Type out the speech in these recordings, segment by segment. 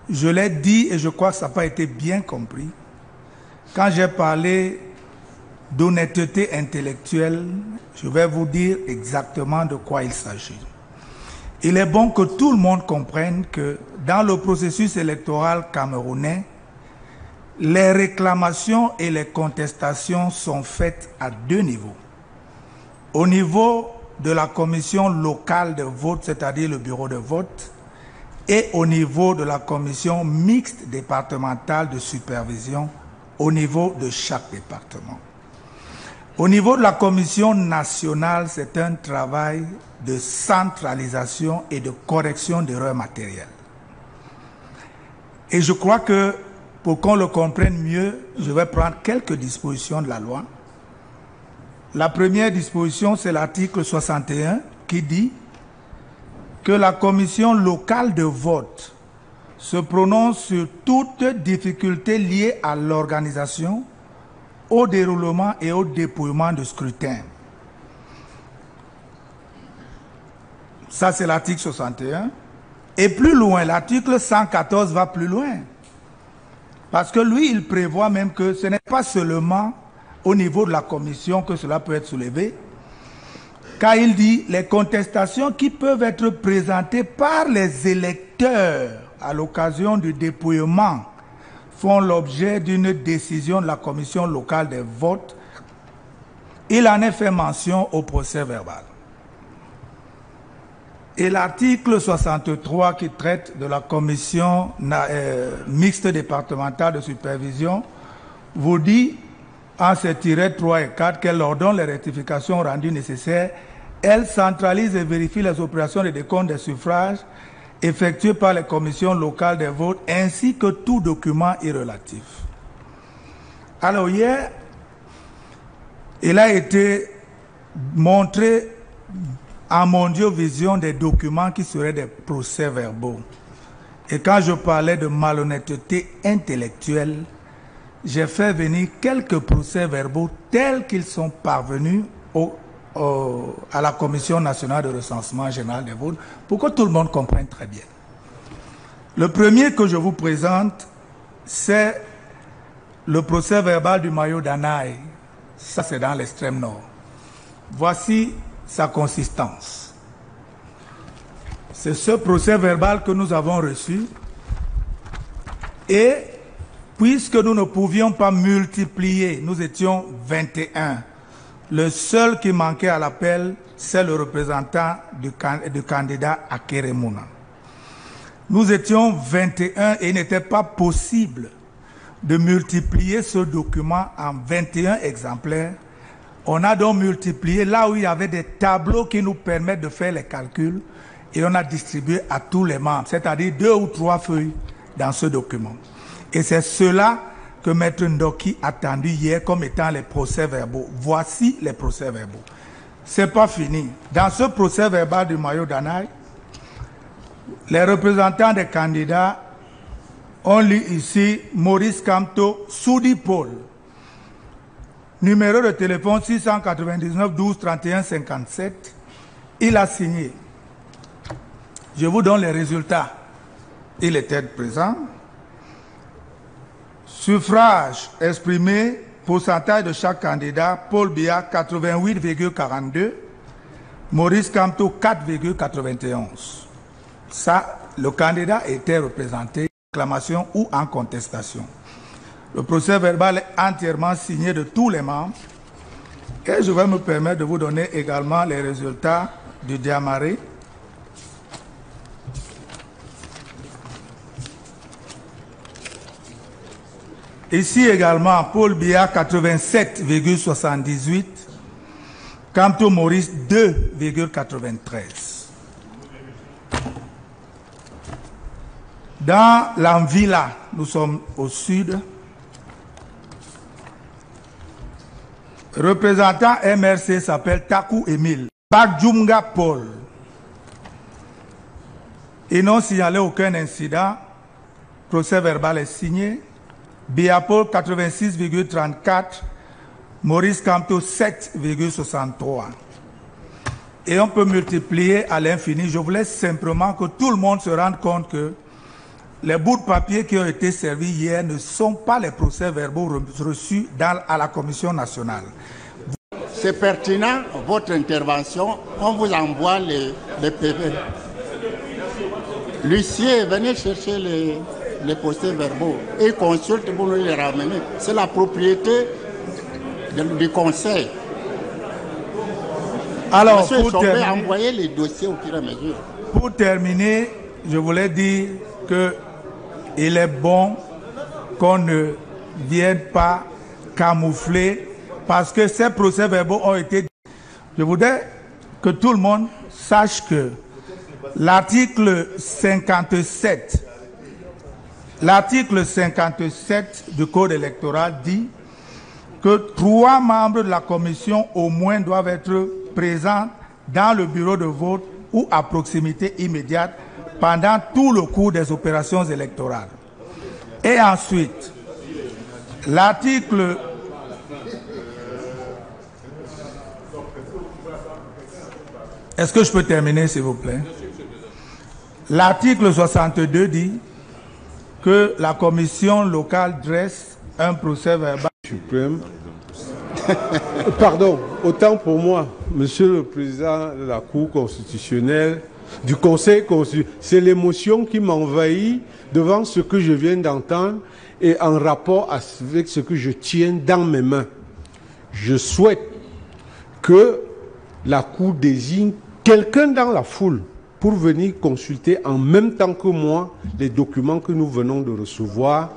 Je l'ai dit et je crois que ça n'a pas été bien compris. Quand j'ai parlé d'honnêteté intellectuelle, je vais vous dire exactement de quoi il s'agit. Il est bon que tout le monde comprenne que dans le processus électoral camerounais, les réclamations et les contestations sont faites à deux niveaux. Au niveau de la commission locale de vote, c'est-à-dire le bureau de vote, et au niveau de la commission mixte départementale de supervision, au niveau de chaque département. Au niveau de la commission nationale, c'est un travail de centralisation et de correction d'erreurs matérielles. Et je crois que, pour qu'on le comprenne mieux, je vais prendre quelques dispositions de la loi. La première disposition, c'est l'article 61 qui dit que la commission locale de vote se prononce sur toute difficulté liée à l'organisation, au déroulement et au dépouillement de scrutin. Ça, c'est l'article 61. Et plus loin, l'article 114 va plus loin. Parce que lui, il prévoit même que ce n'est pas seulement au niveau de la commission que cela peut être soulevé, car il dit les contestations qui peuvent être présentées par les électeurs à l'occasion du dépouillement font l'objet d'une décision de la commission locale des votes. Il en est fait mention au procès verbal. Et l'article 63 qui traite de la commission mixte départementale de supervision vous dit en ces tirets 3 et 4 qu'elle ordonne les rectifications rendues nécessaires. Elle centralise et vérifie les opérations de décompte des suffrages effectuées par les commissions locales des votes ainsi que tout document y relatif. Alors hier, il a été montré en mondiovision des documents qui seraient des procès-verbaux. Et quand je parlais de malhonnêteté intellectuelle, j'ai fait venir quelques procès-verbaux tels qu'ils sont parvenus à la Commission nationale de recensement général des votes pour que tout le monde comprenne très bien. Le premier que je vous présente, c'est le procès-verbal du Mayo d'Anaï. Ça, c'est dans l'extrême nord. Voici sa consistance. C'est ce procès-verbal que nous avons reçu et puisque nous ne pouvions pas multiplier, nous étions 21. Le seul qui manquait à l'appel, c'est le représentant du candidat à Kérémouna. Nous étions 21 et il n'était pas possible de multiplier ce document en 21 exemplaires. On a donc multiplié là où il y avait des tableaux qui nous permettent de faire les calculs et on a distribué à tous les membres, c'est-à-dire 2 ou 3 feuilles dans ce document. Et c'est cela que Maître Ndoki a attendu hier comme étant les procès-verbaux. Voici les procès-verbaux. Ce n'est pas fini. Dans ce procès-verbal du Mayo d'Anaï, les représentants des candidats ont lu ici Maurice Kamto, Soudi Paul. Numéro de téléphone 699 12 31 57. Il a signé. Je vous donne les résultats. Il était présent. Suffrage exprimé, pourcentage de chaque candidat, Paul Biya 88,42, Maurice Kamto 4,91. Ça, le candidat était représenté, acclamation ou en contestation. Le procès verbal est entièrement signé de tous les membres et je vais me permettre de vous donner également les résultats du Diamaré. Ici également, Paul Biya 87,78, Kamto Maurice 2,93. Dans l'Anvila, nous sommes au sud. Représentant MRC s'appelle Takou Emile. Bakjumga Paul. Ils n'ont signalé aucun incident. Procès verbal est signé. Biapol 86,34, Maurice Kamto 7,63. Et on peut multiplier à l'infini. Je voulais simplement que tout le monde se rende compte que les bouts de papier qui ont été servis hier ne sont pas les procès-verbaux reçus à la Commission nationale. C'est pertinent, votre intervention. On vous envoie les PV. L'huissier, venez chercher les procès-verbaux et consulte pour nous les ramener. C'est la propriété du conseil. Alors, Monsieur Chombe, envoyer les dossiers au fur et à mesure. Pour terminer, je voulais dire qu'il est bon qu'on ne vienne pas camoufler parce que ces procès-verbaux ont été... Je voudrais que tout le monde sache que l'article 57 du Code électoral dit que 3 membres de la commission au moins doivent être présents dans le bureau de vote ou à proximité immédiate pendant tout le cours des opérations électorales. Et ensuite, l'article... Est-ce que je peux terminer, s'il vous plaît? L'article 62 dit que la commission locale dresse un procès verbal. Suprême. Pardon, autant pour moi, Monsieur le Président de la Cour constitutionnelle, du Conseil constitutionnel, c'est l'émotion qui m'envahit devant ce que je viens d'entendre et en rapport avec ce que je tiens dans mes mains. Je souhaite que la Cour désigne quelqu'un dans la foule pour venir consulter en même temps que moi les documents que nous venons de recevoir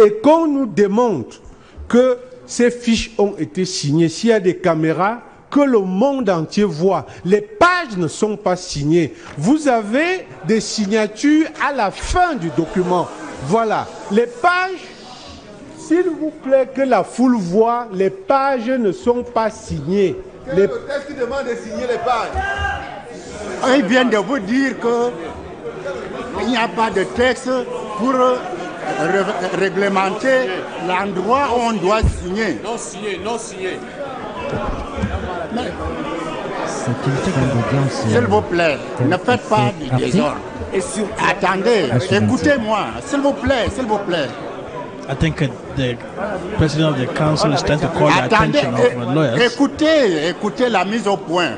et qu'on nous démontre que ces fiches ont été signées. S'il y a des caméras, que le monde entier voit. Les pages ne sont pas signées. Vous avez des signatures à la fin du document. Voilà. Les pages, s'il vous plaît, que la foule voit, les pages ne sont pas signées. Quel est le texte qui demande de signer les pages? Il vient de vous dire qu'il n'y a pas de texte pour réglementer l'endroit où on doit signer. Non signé, non signé. S'il vous plaît, ne faites pas du désordre. Attendez, écoutez-moi, s'il vous plaît, s'il vous plaît. I think the president of the council is trying to call the attention of the lawyers. Écoutez la mise au point.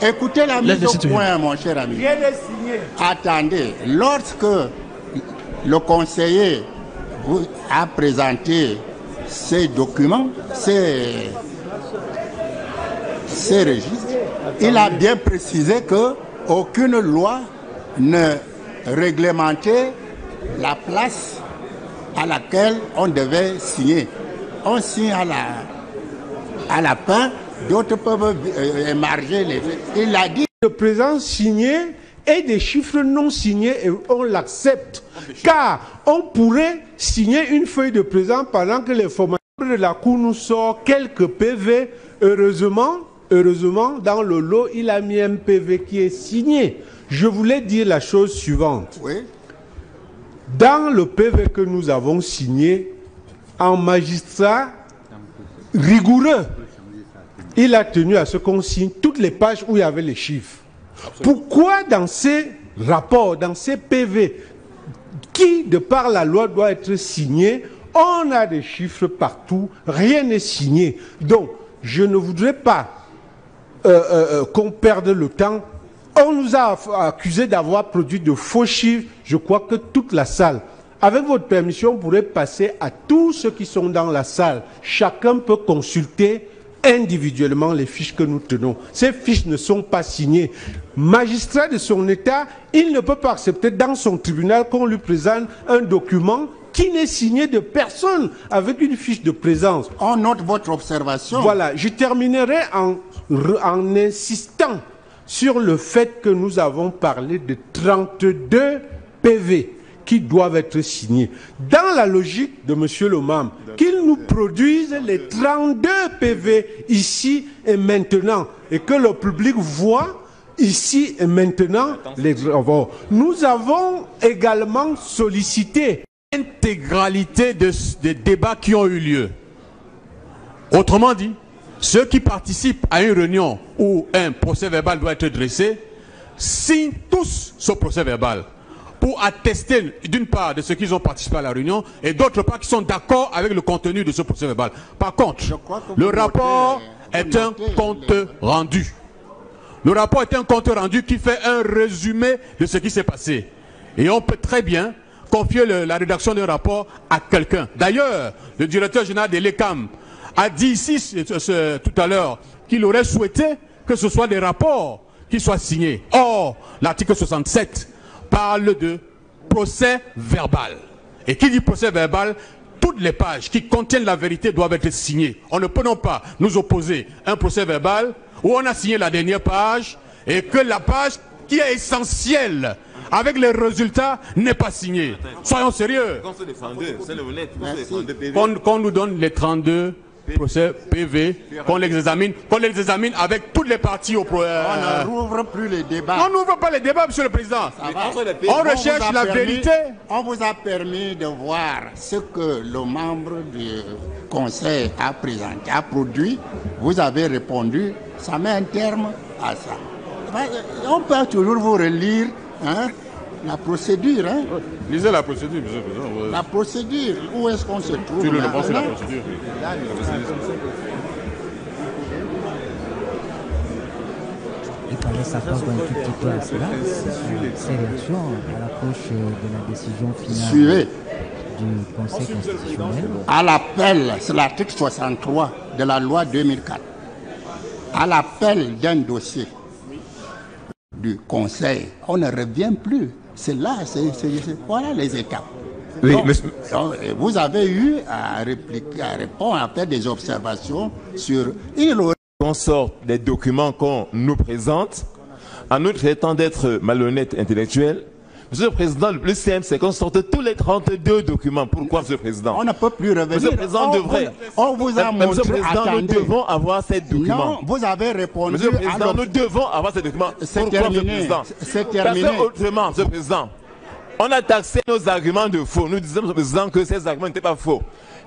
Écoutez la mise au point, mon cher ami. Attendez, lorsque le conseiller vous a présenté ces documents, ces registres, il a bien précisé qu'aucune loi ne réglementait la place à laquelle on devait signer. On signe à la fin, d'autres peuvent émarger les faits. Il a dit... De présence signée et des chiffres non signés et on l'accepte. Car on pourrait signer une feuille de présence pendant que les formateurs de la Cour nous sortent quelques PV. Heureusement, dans le lot, il a mis un PV qui est signé. Je voulais dire la chose suivante. Oui. Dans le PV que nous avons signé, en magistrat rigoureux, il a tenu à ce qu'on signe toutes les pages où il y avait les chiffres. Absolument. Pourquoi dans ces rapports, dans ces PV, qui de par la loi doit être signé, on a des chiffres partout, rien n'est signé. Donc, je ne voudrais pas qu'on perde le temps. On nous a accusé d'avoir produit de faux chiffres. Je crois que toute la salle, avec votre permission, on pourrait passer à tous ceux qui sont dans la salle. Chacun peut consulter individuellement les fiches que nous tenons. Ces fiches ne sont pas signées. Magistrat de son État, il ne peut pas accepter dans son tribunal qu'on lui présente un document qui n'est signé de personne avec une fiche de présence. On note votre observation. Voilà, je terminerai en insistant sur le fait que nous avons parlé de 32 PV qui doivent être signés. Dans la logique de M. Lomam, qu'il nous produise les 32 PV ici et maintenant, et que le public voit ici et maintenant les travaux. Nous avons également sollicité l'intégralité des débats qui ont eu lieu. Autrement dit, ceux qui participent à une réunion où un procès verbal doit être dressé signent tous ce procès verbal. pour attester d'une part de ce qu'ils ont participé à la réunion et d'autre part qu'ils sont d'accord avec le contenu de ce procès verbal. Par contre, le rapport est un compte rendu. Le rapport est un compte rendu qui fait un résumé de ce qui s'est passé. Et on peut très bien confier la rédaction d'un rapport à quelqu'un. D'ailleurs, le directeur général de l'ECAM a dit ici tout à l'heure qu'il aurait souhaité que ce soit des rapports qui soient signés. Or, l'article 67 parle de procès verbal. Et qui dit procès verbal, toutes les pages qui contiennent la vérité doivent être signées. On ne peut non pas nous opposer à un procès verbal où on a signé la dernière page et que la page qui est essentielle avec les résultats n'est pas signée. Soyons sérieux. Qu'on nous donne les 32 procès PV, qu'on les examine avec toutes les parties au problème. On ne rouvre plus les débats. On n'ouvre pas les débats, Monsieur le Président. On recherche la vérité. On vous a permis de voir ce que le membre du Conseil a présenté, a produit. Vous avez répondu. Ça met un terme à ça. On peut toujours vous relire la procédure. Lisez la procédure, Monsieur le Président. La procédure, où est-ce qu'on se trouve? Tu le réponds sur la procédure. Il fallait s'attendre un tout petit peu à cela, ces réactions à l'approche de la décision finale du Conseil constitutionnel. À l'appel, c'est l'article 63 de la loi 2004, à l'appel d'un dossier du Conseil, on ne revient plus. C'est là, voilà les étapes. Oui, donc, vous avez eu à répliquer, à répondre, à faire des observations sur... On sort des documents qu'on nous présente, en nous traitant d'être malhonnêtes intellectuels. Monsieur le Président, le plus simple, c'est qu'on sorte tous les 32 documents. Pourquoi, Monsieur le Président? On ne peut plus revenir. Monsieur le Président devrait. On vous a montré... Monsieur le Président, nous devons avoir ces documents. Non, vous avez répondu... Monsieur le Président, nous devons avoir ces documents. C'est terminé. C'est terminé. Parce que autrement, Monsieur le Président, on a taxé nos arguments de faux. Nous disons, Monsieur le Président, que ces arguments n'étaient pas faux.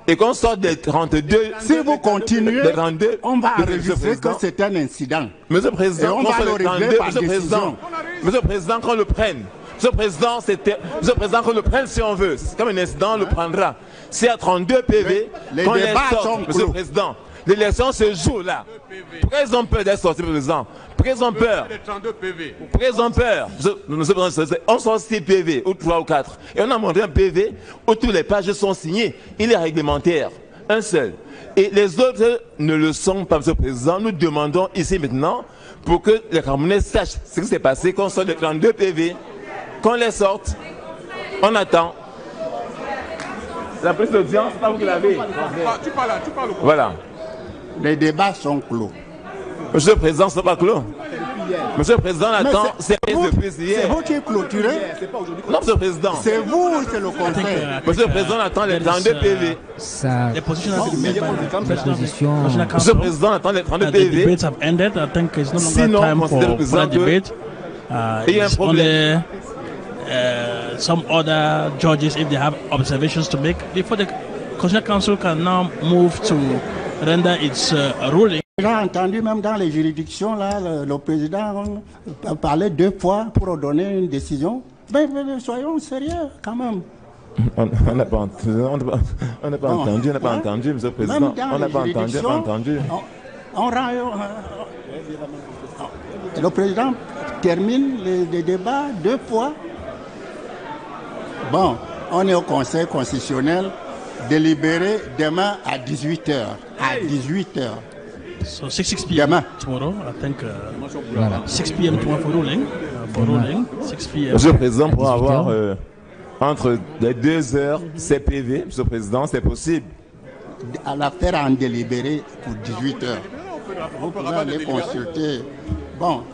Et qu'on sort des 32... Si vous continuez, on va enregistrer que c'est un incident. Monsieur le Président, on va le régler par décision. Monsieur le Président, qu'on le prenne. Monsieur le Président, qu'on le prenne si on veut. C'est comme un incident, on le prendra. S'il y a 32 PV, qu'on les sorte, Monsieur le Président. L'élection se joue là. Pourquoi ils ont peur d'être sortis, Président? Pourquoi ils ont peur? Pourquoi ils ont peur? On sort 6 PV, ou 3 ou 4. Et on a montré un PV où toutes les pages sont signées. Il est réglementaire. Un seul. Et les autres ne le sont pas, Monsieur le Président. Nous demandons ici maintenant, pour que les Camerounais sachent ce qui s'est passé, qu'on sorte les 32 PV, qu'on les sorte. On attend. La prise d'audience, c'est pas vous qui l'avez. Tu parles. Voilà. Les débats sont clos. Monsieur le Président, ce n'est pas clos. Monsieur le Président, attend, c'est depuis hier. C'est vous qui clôturez. Non, Monsieur le Président. C'est vous, c'est le Conseil. Monsieur le Président, attend les 32 PV. Les positions Monsieur le Président, attend les 32 PV. Sinon, il y a un problème. Some other judges, if they have observations to make, before the Constitutional Council can now move to render its ruling. J'ai entendu même dans les juridictions, là, le président parlait 2 fois pour donner une décision. Mais soyons sérieux quand même. On n'a pas entendu, Monsieur le Président. On n'a pas entendu. Le président termine les débats 2 fois. Bon, on est au Conseil constitutionnel, délibéré demain à 18h. À 18h. So 6 p.m. tomorrow, I think 6 p.m. tomorrow for ruling. 6 p.m. Monsieur le Président, pour avoir entre les 2 heures CPV, Monsieur le Président, c'est possible. À la faire en délibéré pour 18h. Vous pouvez aller consulter. Bon.